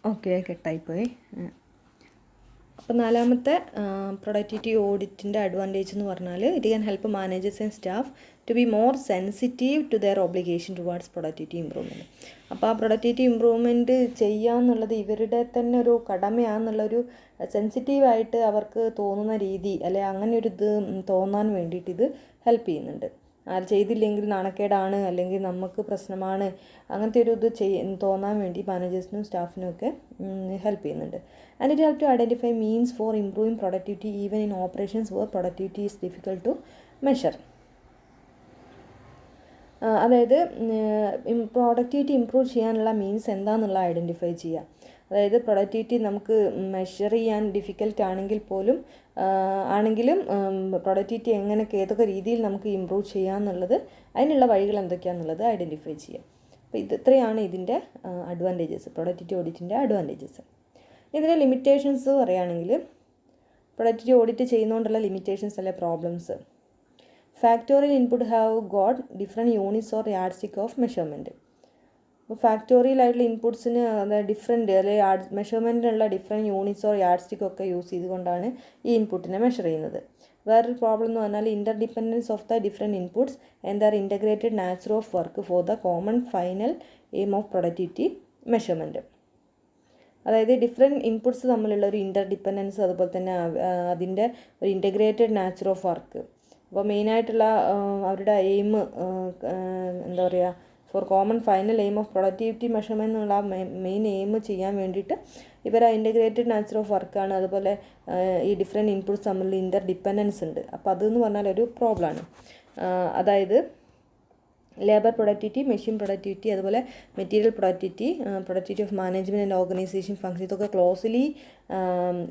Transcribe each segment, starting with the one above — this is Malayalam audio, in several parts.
ഓക്കെ, കട്ടായിപ്പോയി. അപ്പോൾ നാലാമത്തെ പ്രൊഡക്ടിവിറ്റി ഓഡിറ്റിൻ്റെ അഡ്വാൻറ്റേജ് എന്ന് പറഞ്ഞാൽ it can help managers and staff to be more sensitive to their obligation towards productivity improvement. അപ്പോൾ ആ പ്രൊഡക്ടിവിറ്റി ഇമ്പ്രൂവ്മെൻറ്റ് ചെയ്യാന്നുള്ളത് ഇവരുടെ തന്നെ ഒരു കടമയാണെന്നുള്ളൊരു സെൻസിറ്റീവായിട്ട് അവർക്ക് തോന്നുന്ന രീതി, അല്ലെ അങ്ങനെ ഒരു ഇത് തോന്നാൻ വേണ്ടിയിട്ട് ഇത് ഹെൽപ്പ് ചെയ്യുന്നുണ്ട്. അത് ചെയ്തില്ലെങ്കിൽ നാണക്കേടാണ്, അല്ലെങ്കിൽ നമുക്ക് പ്രശ്നമാണ്, അങ്ങനത്തെ ഒരു ഇത് തോന്നാൻ വേണ്ടി മാനേജേഴ്സിനും സ്റ്റാഫിനും ഒക്കെ ഹെൽപ്പ് ചെയ്യുന്നുണ്ട്. And it help to identify means for improving productivity even in operations where productivity is difficult to measure. അതായത് പ്രൊഡക്ടിവിറ്റി ഇമ്പ്രൂവ് ചെയ്യാനുള്ള മീൻസ് എന്താണെന്നുള്ള ഐഡൻറ്റിഫൈ ചെയ്യുക. അതായത് പ്രൊഡക്ടിവിറ്റി നമുക്ക് മെഷർ ചെയ്യാൻ ഡിഫിക്കൽട്ട് ആണെങ്കിലും പ്രൊഡക്ടിവിറ്റി ഏതൊക്കെ രീതിയിൽ നമുക്ക് ഇമ്പ്രൂവ് ചെയ്യാമെന്നുള്ളത്, അതിനുള്ള വഴികൾ എന്തൊക്കെയാണെന്നുള്ളത് ഐഡൻറ്റിഫൈ ചെയ്യുക. അപ്പോൾ ഇത്രയാണ് ഇതിൻ്റെ അഡ്വാൻറ്റേജസ്, പ്രൊഡക്ടിവിറ്റി ഓഡിറ്റിൻ്റെ അഡ്വാൻറ്റേജസ്. ഇതിൻ്റെ ലിമിറ്റേഷൻസ് പറയുകയാണെങ്കിൽ, പ്രൊഡക്ടിവിറ്റി ഓഡിറ്റ് ചെയ്യുന്നതുകൊണ്ടുള്ള ലിമിറ്റേഷൻസ് അല്ലെ problems. Factorial input have got different units or yardstick of measurement. അപ്പോൾ ഫാക്ടോറിയൽ ആയിട്ടുള്ള ഇൻപുട്സിന് ഡിഫറെൻറ്റ് അല്ലെങ്കിൽ മെഷർമെൻറ്റിനുള്ള ഡിഫറെൻറ്റ് യൂണിറ്റ്സ് ഓർ യാർഡ്സ്റ്റിക് ഒക്കെ യൂസ് ചെയ്തുകൊണ്ടാണ് ഈ ഇൻപുട്ടിനെ മെഷർ ചെയ്യുന്നത്. വേറൊരു പ്രോബ്ലം എന്ന് പറഞ്ഞാൽ interdependence of the different inputs and there integrated nature of work for the common final aim of productivity measurement. അതായത് ഡിഫറെൻറ്റ് ഇൻപുട്സ് തമ്മിലുള്ള ഒരു ഇൻ്റർഡിപ്പെൻഡൻസ്, അതുപോലെ തന്നെ അതിൻ്റെ ഒരു ഇൻ്റഗ്രേറ്റഡ് നാച്ചർ ഓഫ് വർക്ക്. അപ്പോൾ മെയിനായിട്ടുള്ള അവരുടെ എയിം എന്താ പറയുക, for common final aim of productivity measurement എന്നുള്ള മെയിൻ എയിം ചെയ്യാൻ വേണ്ടിയിട്ട് ഇവർ ഇൻ്റഗ്രേറ്റഡ് നാച്ചർ ഓഫ് വർക്കാണ്. അതുപോലെ ഈ ഡിഫറെൻറ്റ് ഇൻപുട്സ് തമ്മിലുള്ള ഇൻ്റർ ഡിപ്പെൻഡൻസ് ഉണ്ട്. അപ്പോൾ അതെന്ന് പറഞ്ഞാൽ ഒരു പ്രോബ്ലമാണ്. അതായത് ലേബർ പ്രൊഡക്ടിവിറ്റി, മെഷീൻ പ്രൊഡക്ടിവിറ്റി, അതുപോലെ material productivity of management and organisation function, ഇതൊക്കെ ക്ലോസ്ലി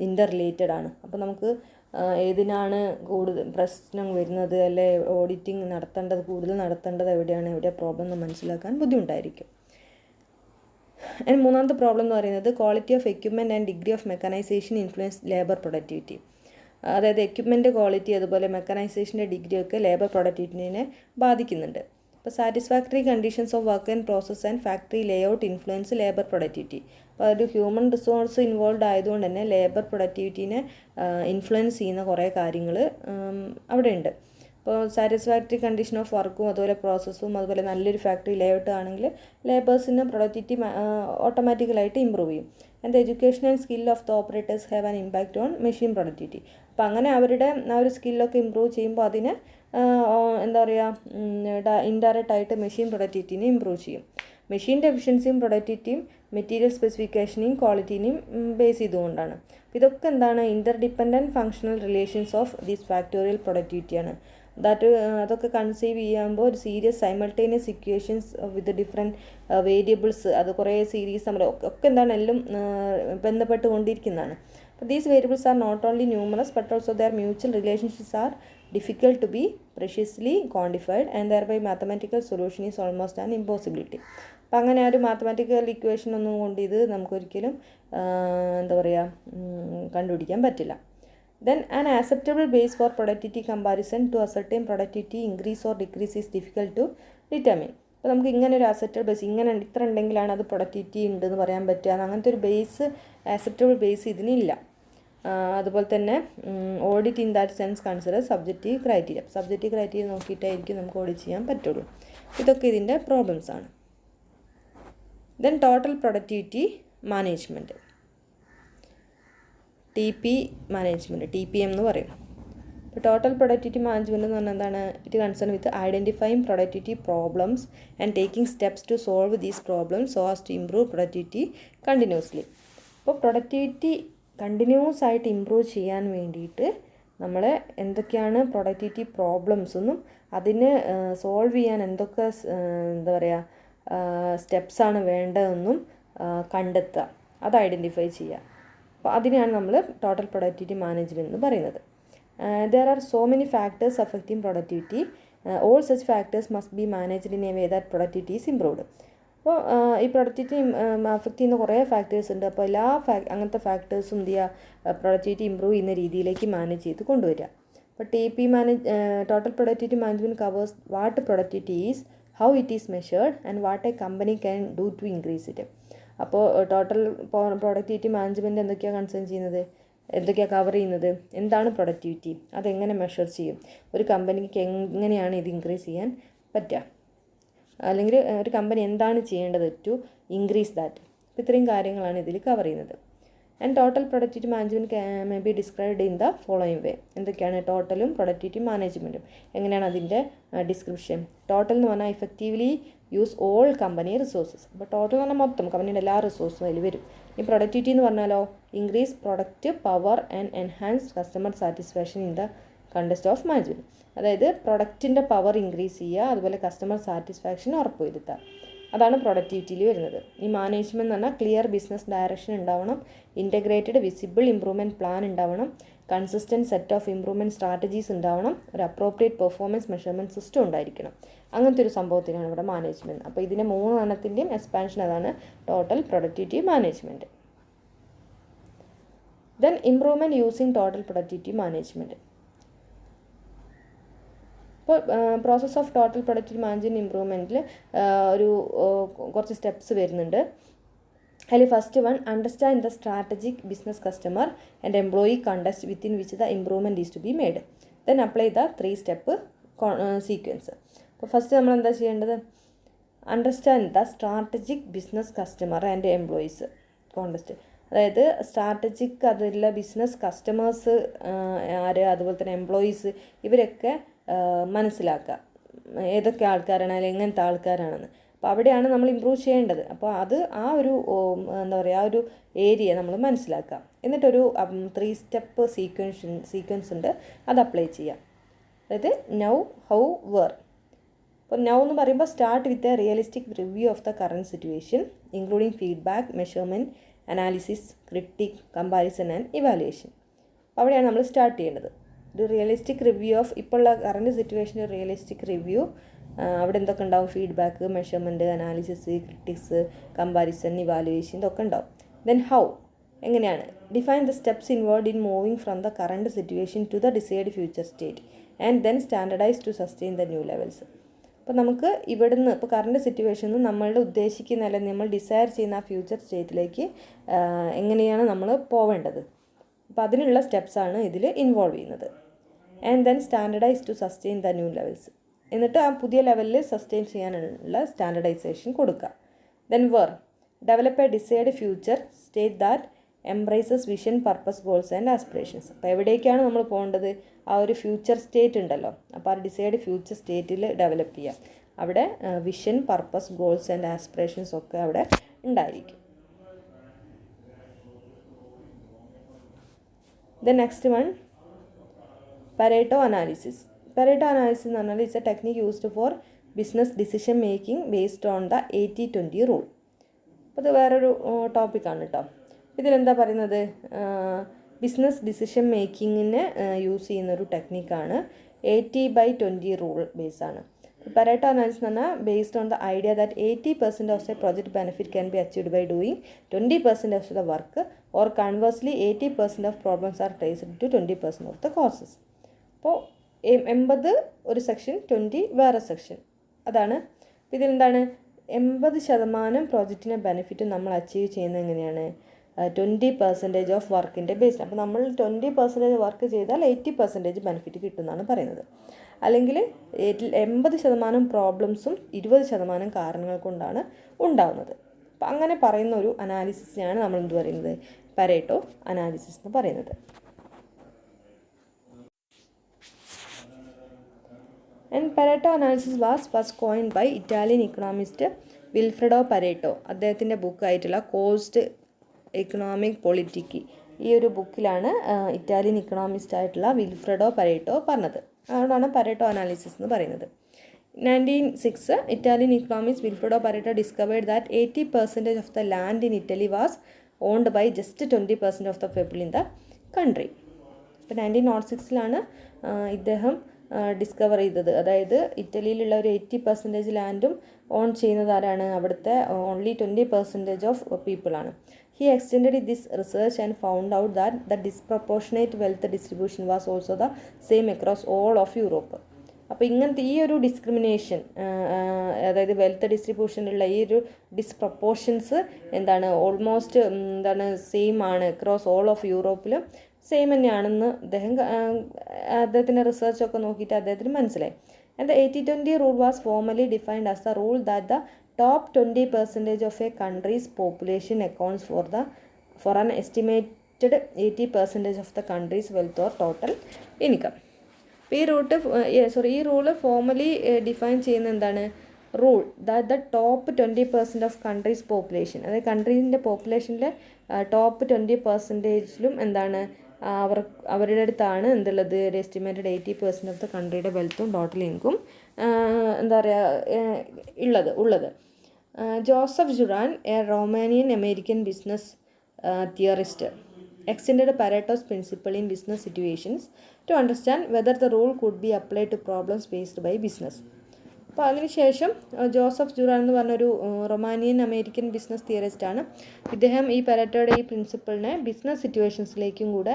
ഇൻ്റർ റിലേറ്റഡ് ആണ്. അപ്പോൾ നമുക്ക് ഏതിനാണ് കൂടുതൽ പ്രശ്നം വരുന്നത്, അല്ലെ ഓഡിറ്റിംഗ് കൂടുതൽ നടത്തേണ്ടത് എവിടെയാണ്, എവിടെ പ്രോബ്ലം എന്ന് മനസ്സിലാക്കാൻ ബുദ്ധിമുട്ടായിരിക്കും. മൂന്നാമത്തെ പ്രോബ്ലം എന്ന് പറയുന്നത് quality of equipment and degree of mechanisation influence labour productivity. അതായത് എക്യുപ്മെൻറ്റ് ക്വാളിറ്റി, അതുപോലെ മെക്കനൈസേഷൻ്റെ ഡിഗ്രി ഒക്കെ ലേബർ പ്രൊഡക്ടിവിറ്റിനെ ബാധിക്കുന്നുണ്ട്. അപ്പോൾ satisfactory conditions of work and process and factory layout influence labour productivity. അപ്പോൾ ഒരു ഹ്യൂമൻ റിസോഴ്സ് ഇൻവോൾവ് ആയതുകൊണ്ട് തന്നെ ലേബർ പ്രൊഡക്ടിവിറ്റീനെ ഇൻഫ്ലുവൻസ് ചെയ്യുന്ന കുറേ കാര്യങ്ങൾ അവിടെ ഉണ്ട്. അപ്പോൾ സാറ്റിസ്ഫാക്ടറി കണ്ടീഷൻ ഓഫ് വർക്കും അതുപോലെ പ്രോസസ്സും അതുപോലെ നല്ലൊരു ഫാക്ടറി ലേഔട്ട് ആണെങ്കിൽ ലേബേഴ്സിന് പ്രൊഡക്ടിവിറ്റി ഓട്ടോമാറ്റിക്കലായിട്ട് ഇമ്പ്രൂവ് ചെയ്യും. And the education and skill of the operators have an impact on machine productivity. അപ്പോൾ അങ്ങനെ അവരുടെ ആ ഒരു സ്കില്ലൊക്കെ ഇമ്പ്രൂവ് ചെയ്യുമ്പോൾ അതിനെ എന്താ പറയുക, ഇൻഡയറക്റ്റ് ആയിട്ട് മെഷീൻ പ്രൊഡക്ടിവിറ്റിനെ ഇമ്പ്രൂവ് ചെയ്യും. മെഷീൻ്റെ എഫിഷ്യൻസിയും പ്രൊഡക്ടിവിറ്റിയും മെറ്റീരിയൽ സ്പെസിഫിക്കേഷനെയും ക്വാളിറ്റീനെയും ബേസ് ചെയ്തുകൊണ്ടാണ്. ഇതൊക്കെ എന്താണ്, interdependent functional relations of these ഫാക്ടോറിയൽ പ്രൊഡക്ടിവിറ്റിയാണ്. അതൊക്കെ കൺസീവ് ചെയ്യുമ്പോൾ ഒരു serious simultaneous situations with different variables, അത് കുറേ സീരീസ് നമ്മൾ ഒക്കെ എന്താണ് എല്ലാം ബന്ധപ്പെട്ടുകൊണ്ടിരിക്കുന്നതാണ്. അപ്പോൾ these variables are not only numerous but also their mutual relationships are difficult to be precisely quantified and thereby mathematical solution is almost an impossibility. അപ്പം അങ്ങനെ ഒരു മാത്തമാറ്റിക്കൽ ഇക്വേഷൻ ഒന്നും കൊണ്ട് ഇത് നമുക്കൊരിക്കലും എന്താ പറയുക കണ്ടുപിടിക്കാൻ പറ്റില്ല. Then an acceptable base for productivity comparison to ascertain productivity increase or decrease is difficult to determine. അപ്പോൾ നമുക്ക് ഇങ്ങനെ ഒരു അക്സെപ്റ്റബിൾ ബേസ്, ഇങ്ങനെ ഇത്ര ഉണ്ടെങ്കിലാണ് അത് പ്രൊഡക്ടിവിറ്റി ഉണ്ടെന്ന് പറയാൻ പറ്റുക, അങ്ങനത്തെ ഒരു ബേസ്, ആക്സെപ്റ്റബിൾ ബേസ് ഇതിനില്ല. അതുപോലെ തന്നെ audit in that sense consider subjective criteria. Subjective criteria നോക്കിയിട്ടായിരിക്കും നമുക്ക് ഓഡിറ്റ് ചെയ്യാൻ പറ്റുള്ളൂ. ഇതൊക്കെ ഇതിൻ്റെ പ്രോബ്ലംസ് ആണ്. Then total productivity management, TP management, TPM എന്ന് പറയും. ഇപ്പോൾ ടോട്ടൽ പ്രൊഡക്ടിവിറ്റി മാനേജ്മെൻറ്റ് എന്ന് പറഞ്ഞാൽ എന്താണ്? It concern with identifying productivity problems and taking steps to solve these problems so as to improve productivity continuously. അപ്പോൾ പ്രൊഡക്ടിവിറ്റി കണ്ടിന്യൂസ് ആയിട്ട് ഇമ്പ്രൂവ് ചെയ്യാൻ വേണ്ടിയിട്ട് നമ്മൾ എന്തൊക്കെയാണ് പ്രൊഡക്ടിവിറ്റി പ്രോബ്ലംസ് എന്നും അതിന് സോൾവ് ചെയ്യാൻ എന്തൊക്കെ എന്താ പറയുക സ്റ്റെപ്സാണ് വേണ്ടതെന്നും കണ്ടെത്തുക, അത് ഐഡൻറ്റിഫൈ ചെയ്യുക. അപ്പോൾ അതിനെയാണ് നമ്മൾ ടോട്ടൽ പ്രൊഡക്ടിവിറ്റി മാനേജ്മെൻറ്റ് എന്ന് പറയുന്നത്. There are so many factors affecting productivity. All such factors must be managed in a way that productivity is improved. അപ്പോൾ ഈ പ്രൊഡക്ടിവിറ്റി അഫക്റ്റ് ചെയ്യുന്ന കുറേ ഫാക്ടേഴ്സ് ഉണ്ട്. അപ്പോൾ എല്ലാ അങ്ങനത്തെ ഫാക്ടേഴ്സും എന്ത് ചെയ്യുക, പ്രൊഡക്ടിവിറ്റി ഇമ്പ്രൂവ് ചെയ്യുന്ന രീതിയിലേക്ക് മാനേജ് ചെയ്ത് കൊണ്ടുവരിക. അപ്പോൾ total productivity management covers what productivity is, how it is measured and what a company can do to increase it. അപ്പോൾ ടോട്ടൽ പ്രൊഡക്ടിവിറ്റി മാനേജ്മെൻറ്റ് എന്തൊക്കെയാണ് കൺസേൺ ചെയ്യുന്നത്, എന്തൊക്കെയാണ് കവർ ചെയ്യുന്നത്, എന്താണ് പ്രൊഡക്ടിവിറ്റി, അതെങ്ങനെ മെഷർ ചെയ്യും, ഒരു കമ്പനിക്ക് എങ്ങനെയാണ് ഇത് ഇൻക്രീസ് ചെയ്യാൻ പറ്റുക, അല്ലെങ്കിൽ ഒരു കമ്പനി എന്താണ് ചെയ്യേണ്ടത് ടു ഇൻക്രീസ് ദാറ്റ്. അപ്പോൾ ഇത്രയും കാര്യങ്ങളാണ് ഇതിൽ കവർ ചെയ്യുന്നത്. And total productivity management may be described in the following way. എന്തൊക്കെയാണ് ടോട്ടലും പ്രൊഡക്ടിവിറ്റി മാനേജ്മെൻറ്റും, എങ്ങനെയാണ് അതിൻ്റെ ഡിസ്ക്രിപ്ഷൻ. ടോട്ടൽ എന്ന് പറഞ്ഞാൽ effectively use all company resources. അപ്പോൾ ടോട്ടൽ എന്ന് പറഞ്ഞാൽ മൊത്തം കമ്പനിയുടെ എല്ലാ റിസോഴ്സും അതിൽ വരും. ഈ പ്രൊഡക്ടിവിറ്റി എന്ന് പറഞ്ഞാലോ increase product power and enhance customer satisfaction in the contest of management. അതായത് പ്രൊഡക്റ്റിൻ്റെ പവർ ഇൻക്രീസ് ചെയ്യുക, അതുപോലെ കസ്റ്റമർ സാറ്റിസ്ഫാക്ഷൻ ഉറപ്പുവരുത്തുക. അതാണ് പ്രൊഡക്ടിവിറ്റിയിൽ വരുന്നത്. ഈ മാനേജ്മെൻറ്റ് എന്ന് പറഞ്ഞാൽ ക്ലിയർ ബിസിനസ് ഡയറക്ഷൻ ഉണ്ടാവണം, ഇൻറ്റഗ്രേറ്റഡ് വിസിബിൾ ഇംപ്രൂവ്മെൻറ്റ് പ്ലാൻ ഉണ്ടാവണം, consistent set of improvement strategies ഉണ്ടാവണം, ഒരു അപ്രോപ്രിയേറ്റ് പെർഫോമൻസ് മെഷർമെൻറ്റ് സിസ്റ്റം ഉണ്ടായിരിക്കണം. അങ്ങനത്തെ ഒരു സംഭവത്തിനാണ് ഇവിടെ മാനേജ്മെൻറ്റ്. അപ്പോൾ ഇതിൻ്റെ 3 എണ്ണത്തിൻ്റെയും എക്സ്പാൻഷൻ അതാണ് total productivity management. Then improvement using total productivity management. ഇപ്പോൾ process of total productivity management ഇംപ്രൂവ്മെൻറ്റിൽ കുറച്ച് സ്റ്റെപ്സ് വരുന്നുണ്ട്. അതിൽ first one, understand the strategic business customer and employee context within which the improvement is to be made. Then apply the 3 step sequence. അപ്പോൾ ഫസ്റ്റ് നമ്മൾ എന്താ ചെയ്യേണ്ടത്, understand the strategic business customer and employees context. അതായത് സ്ട്രാറ്റജിക് അതിലുള്ള ബിസിനസ് കസ്റ്റമേഴ്സ് ആര്, അതുപോലെ തന്നെ എംപ്ലോയീസ്, ഇവരൊക്കെ മനസ്സിലാക്കുക ഏതൊക്കെ ആൾക്കാരാണ് അല്ലെങ്കിൽ എങ്ങനത്തെ ആൾക്കാരാണെന്ന്. അപ്പോൾ അവിടെയാണ് നമ്മൾ ഇമ്പ്രൂവ് ചെയ്യേണ്ടത്. അപ്പോൾ അത് ആ ഒരു എന്താ പറയുക, ആ ഒരു ഏരിയ നമ്മൾ മനസ്സിലാക്കുക. എന്നിട്ടൊരു 3 സ്റ്റെപ്പ് സീക്വൻസ് ഉണ്ട്, അത് അപ്ലൈ ചെയ്യാം. അതായത് നൗ, ഹൗ, വെർ. അപ്പോൾ നൗ എന്ന് പറയുമ്പോൾ start with a realistic review of the current situation including feedback, measurement, analysis, critic, comparison and evaluation. അവിടെയാണ് നമ്മൾ സ്റ്റാർട്ട് ചെയ്യേണ്ടത്. ഒരു റിയലിസ്റ്റിക് റിവ്യൂ ഓഫ് ഇപ്പോഴുള്ള കറൻറ്റ് സിറ്റുവേഷൻ്റെ റിയലിസ്റ്റിക് റിവ്യൂ. അവിടെ എന്തൊക്കെ ഉണ്ടാവും, feedback, measurement, analysis, critics, comparison, evaluation, ഇതൊക്കെ ഉണ്ടാവും. ദെൻ ഹൗ, എങ്ങനെയാണ്, define the steps involve in moving from the current situation to the decide future state and then standardise to sustain the new levels. അപ്പോൾ നമുക്ക് ഇവിടുന്ന് ഇപ്പോൾ കറൻറ്റ് സിറ്റുവേഷനിൽ നമ്മളുടെ ഉദ്ദേശിക്കുന്ന അല്ലെങ്കിൽ നമ്മൾ ഡിസയർ ചെയ്യുന്ന ആ ഫ്യൂച്ചർ സ്റ്റേറ്റിലേക്ക് എങ്ങനെയാണ് നമ്മൾ പോവേണ്ടത്. അപ്പോൾ അതിനുള്ള സ്റ്റെപ്സാണ് ഇതിൽ ഇൻവോൾവ് ചെയ്യുന്നത്. And then standardise to sustain the new levels. എന്നിട്ട് ആ പുതിയ ലെവലിൽ സസ്റ്റെയിൻ ചെയ്യാനുള്ള സ്റ്റാൻഡർഡൈസേഷൻ കൊടുക്കുക. Then where, develop a desired future state that embraces vision, purpose, goals and aspirations. അപ്പോൾ എവിടേക്കാണ് നമ്മൾ പോകേണ്ടത്, ആ ഒരു ഫ്യൂച്ചർ സ്റ്റേറ്റ് ഉണ്ടല്ലോ, അപ്പോൾ ആ ഡിസൈഡ് ഫ്യൂച്ചർ സ്റ്റേറ്റിൽ ഡെവലപ്പ് ചെയ്യുക. അവിടെ vision, purpose, goals and aspirations ഒക്കെ അവിടെ ഉണ്ടായിരിക്കും. Then next one, Pareto analysis. Pareto analysis എന്ന് പറഞ്ഞാൽ it's A technique used for business decision making based on the 80-20 rule. അപ്പോൾ ഇത് വേറൊരു ടോപ്പിക്കാണ് കേട്ടോ. ഇതിലെന്താ പറയുന്നത്, ബിസിനസ് ഡിസിഷൻ മേക്കിങ്ങിന് യൂസ് ചെയ്യുന്നൊരു ടെക്നിക്കാണ് 80/20 റൂൾ ബേസാണ്. പരേറ്റോ അനാലിസിസ് എന്ന് പറഞ്ഞാൽ based on the idea that 80% of the project benefit can be achieved by doing 20% of the work or conversely 80% of problems are traced to 20% of the causes. അപ്പോൾ 80 ഒരു സെക്ഷൻ, 20 വേറെ സെക്ഷൻ, അതാണ്. ഇതിലെന്താണ്, 80% പ്രോജക്റ്റിൻ്റെ ബെനിഫിറ്റ് നമ്മൾ അച്ചീവ് ചെയ്യുന്നത് എങ്ങനെയാണ്, 20% ഓഫ് വർക്കിൻ്റെ ബേസിൽ. അപ്പോൾ നമ്മൾ 20% വർക്ക് ചെയ്താൽ 80% ബെനിഫിറ്റ് കിട്ടുമെന്നാണ് പറയുന്നത്. അല്ലെങ്കിൽ 80% പ്രോബ്ലംസും 20% കാരണങ്ങൾ കൊണ്ടാണ് ഉണ്ടാവുന്നത്. അപ്പം അങ്ങനെ പറയുന്ന ഒരു അനാലിസിസിനെയാണ് നമ്മൾ എന്ത് പറയുന്നത്, പരേറ്റോ അനാലിസിസ് എന്ന് പറയുന്നത്. And Pareto analysis was first coined by Italian economist Vilfredo Pareto. അദ്ദേഹത്തിൻ്റെ ബുക്കായിട്ടുള്ള കോസ്റ്റ് എക്കണോമിക് പൊളിറ്റിക്ക്, ഈ ഒരു ബുക്കിലാണ് ഇറ്റാലിയൻ ഇക്കണോമിസ്റ്റ് ആയിട്ടുള്ള വിൽഫ്രെഡോ പരേറ്റോ പറഞ്ഞത്. അതുകൊണ്ടാണ് പരേറ്റോ അനാലിസിസ് എന്ന് പറയുന്നത്. 1906 Italian economist Vilfredo Pareto discovered that 80% of the land in Italy was owned by just 20% of the people in the country. ഇപ്പോൾ 1906 ഇദ്ദേഹം ഡിസ്കവർ ചെയ്തത്. അതായത് ഇറ്റലിയിലുള്ള ഒരു 80% ലാൻഡും ഓൺ ചെയ്യുന്നത് ആരാണ്, അവിടുത്തെ ഓൺലി 20% ഓഫ് പീപ്പിളാണ്. He extended this research and found out that the disproportionate wealth distribution was also the same across all of Europe. അപ്പോൾ ഇങ്ങനത്തെ ഈ ഒരു ഡിസ്ക്രിമിനേഷൻ, അതായത് വെൽത്ത് ഡിസ്ട്രിബ്യൂഷനിലുള്ള ഈ ഒരു ഡിസ്പ്രപ്പോർഷൻസ് എന്താണ് ഓൾമോസ്റ്റ് സെയിം ആണ് അക്രോസ് ഓൾ ഓഫ് യൂറോപ്പിലും സെയിം തന്നെയാണെന്ന് അദ്ദേഹത്തിൻ്റെ റിസർച്ചൊക്കെ നോക്കിയിട്ട് അദ്ദേഹത്തിന് മനസ്സിലായി. And the 80-20 rule was formally defined as the rule that the top 20% of a country's population accounts for an estimated 80% of the country's wealth or total income. ഈ റൂള് ഫോർമലി ഡിഫൈൻ ചെയ്യുന്ന എന്താണ്, rule that the top 20% of countries population, അതായത് കൺട്രീസിൻ്റെ പോപ്പുലേഷനിലെ ടോപ്പ് 20%ലും എന്താണ് അവരുടെ അടുത്താണ് എന്തുള്ളത്, ഒരു എസ്റ്റിമേറ്റഡ് 80% ഓഫ് ദ കൺട്രിയുടെ വെൽത്തും ടോട്ടൽ ഇൻകം ഉള്ളത്. Joseph Juran, a Romanian American business theorist, extended Pareto's principle in business situations to understand whether the rule could be applied to problems faced by business. അപ്പോൾ അതിനുശേഷം ജോസഫ് ജുറാൻ എന്ന് പറഞ്ഞൊരു റൊമാനിയൻ അമേരിക്കൻ ബിസിനസ് തിയറിസ്റ്റാണ്. ഇദ്ദേഹം ഈ പാരറ്റോയുടെ ഈ പ്രിൻസിപ്പിളിനെ ബിസിനസ് സിറ്റുവേഷൻസിലേക്കും കൂടെ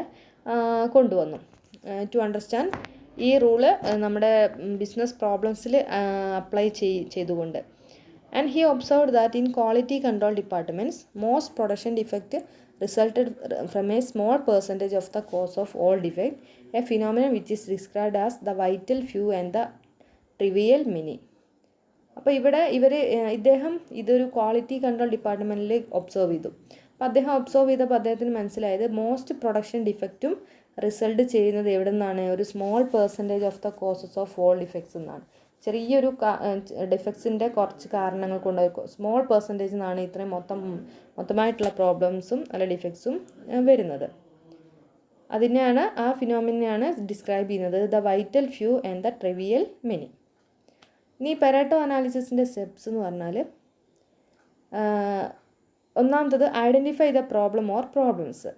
കൊണ്ടുവന്നു. ടു അണ്ടർസ്റ്റാൻഡ് ഈ റൂള് നമ്മുടെ ബിസിനസ് പ്രോബ്ലംസിൽ അപ്ലൈ ചെയ്തുകൊണ്ട്. And he observed that in quality control departments, most production defect resulted from a small percentage of the cause of all defect, a phenomenon which is described as the vital few and the trivial many. അപ്പോൾ ഇദ്ദേഹം ഇതൊരു ക്വാളിറ്റി കൺട്രോൾ ഡിപ്പാർട്ട്മെൻറ്റിൽ ഒബ്സർവ് ചെയ്തു. അപ്പോൾ അദ്ദേഹം ഒബ്സർവ് ചെയ്തപ്പോൾ അദ്ദേഹത്തിന് മനസ്സിലായത് മോസ്റ്റ് പ്രൊഡക്ഷൻ ഡിഫക്റ്റും റിസൾട്ട് ചെയ്യുന്നത് എവിടെ നിന്നാണ്, ഒരു small percentage of the causes of all defects എന്നാണ്. ചെറിയൊരു ഡിഫക്ട്സിൻ്റെ കുറച്ച് കാരണങ്ങൾ കൊണ്ട് സ്മോൾ പെർസെൻറ്റേജ് നിന്നാണ് ഇത്രയും മൊത്തമായിട്ടുള്ള പ്രോബ്ലംസും അല്ല ഡിഫക്ട്സും വരുന്നത്. അതിനെയാണ് ആ ഫിനോമിനെയാണ് ഡിസ്ക്രൈബ് ചെയ്യുന്നത് the vital few and the trivial many. ഇനി പാരറ്റോ അനാലിസിസിൻ്റെ സ്റ്റെപ്സ് എന്ന് പറഞ്ഞാൽ, ഒന്നാമത്തത് identify the problem or problems.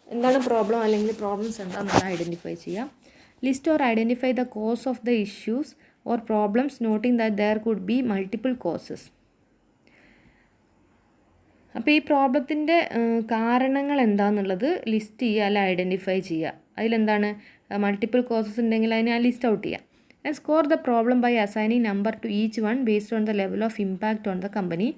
എന്താണ് പ്രോബ്ലം അല്ലെങ്കിൽ പ്രോബ്ലംസ് എന്താണെന്ന് ഐഡൻറ്റിഫൈ ചെയ്യാം. List or identify the cause of the issues or problems, noting that there could be multiple causes. അപ്പോൾ ഈ പ്രോബ്ലത്തിൻ്റെ കാരണങ്ങൾ എന്താണെന്നുള്ളത് ലിസ്റ്റ് ചെയ്യുക, അല്ല ഐഡൻറ്റിഫൈ ചെയ്യുക. അതിലെന്താണ് മൾട്ടിപ്പിൾ കോസസ് ഉണ്ടെങ്കിൽ അതിനെ ലിസ്റ്റ് ഔട്ട് ചെയ്യുക. And score the problem by assigning number to each one based on the level of impact on the company.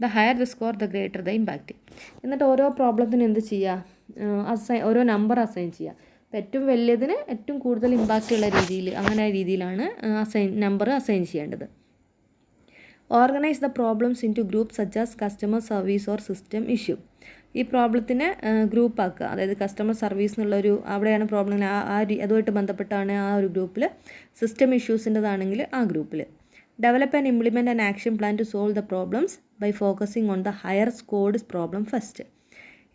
The higher the score the greater the impact. എന്നിട്ട് ഓരോ പ്രോബ്ലത്തിനും എന്ത് ചെയ്യുക, ഓരോ നമ്പർ അസൈൻ ചെയ്യുക. ഏറ്റവും വലിയതിന് ഏറ്റവും കൂടുതൽ ഇമ്പാക്റ്റ് ഉള്ള രീതിയിൽ, അങ്ങനെ രീതിയിലാണ് നമ്പർ അസൈൻ ചെയ്യേണ്ടത്. Organise the problems into group such as customer service or system issue. ഈ പ്രോബ്ലത്തിനെ ഗ്രൂപ്പ് ആക്കുക, അതായത് കസ്റ്റമർ സർവീസ് എന്നുള്ളൊരു അവിടെയാണ് പ്രോബ്ലം, അതുമായിട്ട് ബന്ധപ്പെട്ടാണ് ആ ഒരു ഗ്രൂപ്പിൽ. സിസ്റ്റം ഇഷ്യൂസിൻ്റെതാണെങ്കിൽ ആ ഗ്രൂപ്പിൽ. Develop and implement an action plan to solve the problems by focusing on the higher scored problem first.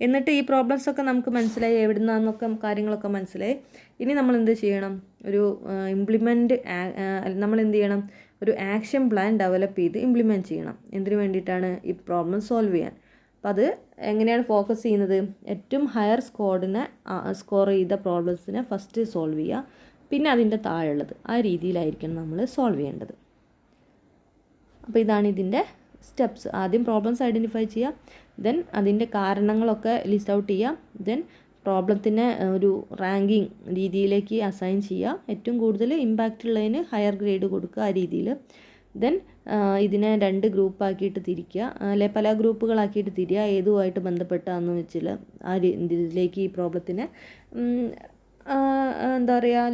എന്നിട്ട് ഈ പ്രോബ്ലംസൊക്കെ നമുക്ക് മനസ്സിലായി, എവിടെ നിന്നാന്നൊക്കെ കാര്യങ്ങളൊക്കെ മനസ്സിലായി. ഇനി നമ്മൾ എന്ത് ചെയ്യണം, ഒരു നമ്മൾ എന്ത് ചെയ്യണം, ഒരു ആക്ഷൻ പ്ലാൻ ഡെവലപ്പ് ചെയ്ത് ഇംപ്ലിമെൻറ്റ് ചെയ്യണം. എന്തിനു വേണ്ടിയിട്ടാണ്, ഈ പ്രോബ്ലം സോൾവ് ചെയ്യാൻ. അപ്പോൾ അത് എങ്ങനെയാണ് ഫോക്കസ് ചെയ്യുന്നത്, ഏറ്റവും ഹയർ സ്കോർ ചെയ്ത പ്രോബ്ലംസിനെ ഫസ്റ്റ് സോൾവ് ചെയ്യുക, പിന്നെ അതിൻ്റെ താഴെയുള്ളത്, ആ രീതിയിലായിരിക്കണം നമ്മൾ സോൾവ് ചെയ്യേണ്ടത്. അപ്പോൾ ഇതാണ് ഇതിൻ്റെ സ്റ്റെപ്സ്. ആദ്യം പ്രോബ്ലംസ് ഐഡൻറ്റിഫൈ ചെയ്യുക, ദെൻ അതിൻ്റെ കാരണങ്ങളൊക്കെ ലിസ്റ്റ് ഔട്ട് ചെയ്യുക, ദെൻ പ്രോബ്ലത്തിനെ ഒരു റാങ്കിങ് രീതിയിലേക്ക് അസൈൻ ചെയ്യുക, ഏറ്റവും കൂടുതൽ ഇമ്പാക്റ്റ് ഉള്ളതിന് ഹയർ ഗ്രേഡ് കൊടുക്കുക ആ രീതിയിൽ. ദെൻ ഇതിനെ 2 ഗ്രൂപ്പാക്കിയിട്ട് തിരിക്കുക, അല്ലെ പല ഗ്രൂപ്പുകളാക്കിയിട്ട് തിരിയുക, ഏതുമായിട്ട് ബന്ധപ്പെട്ടാന്ന് വെച്ചാൽ ആ ഇതിലേക്ക് ഈ പ്രോബ്ലത്തിനെ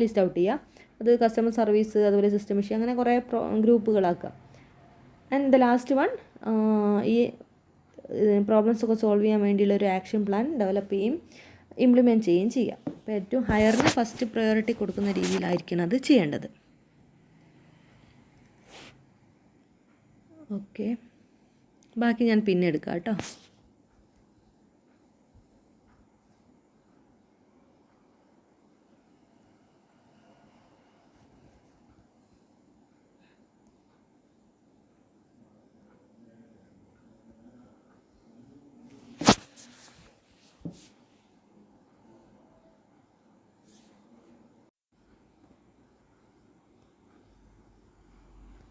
ലിസ്റ്റ് ഔട്ട് ചെയ്യുക. അത് കസ്റ്റമർ സർവീസ്, അതുപോലെ സിസ്റ്റം ഇഷ്യൂ, അങ്ങനെ കുറേ ഗ്രൂപ്പുകളാക്കുക. ആൻഡ് ദ ലാസ്റ്റ് വൺ, ഈ പ്രോബ്ലംസൊക്കെ സോൾവ് ചെയ്യാൻ വേണ്ടിയുള്ള ഒരു ആക്ഷൻ പ്ലാൻ ഡെവലപ്പ് ചെയ്യുകയും ഇംപ്ലിമെൻറ്റ് ചെയ്യുകയും ചെയ്യാം. അപ്പോൾ ഏറ്റവും ഹയറിന് ഫസ്റ്റ് പ്രയോറിറ്റി കൊടുക്കുന്ന രീതിയിലായിരിക്കണം അത് ചെയ്യേണ്ടത്. ഓക്കെ, ബാക്കി ഞാൻ പിന്നെ എടുക്കാം കേട്ടോ.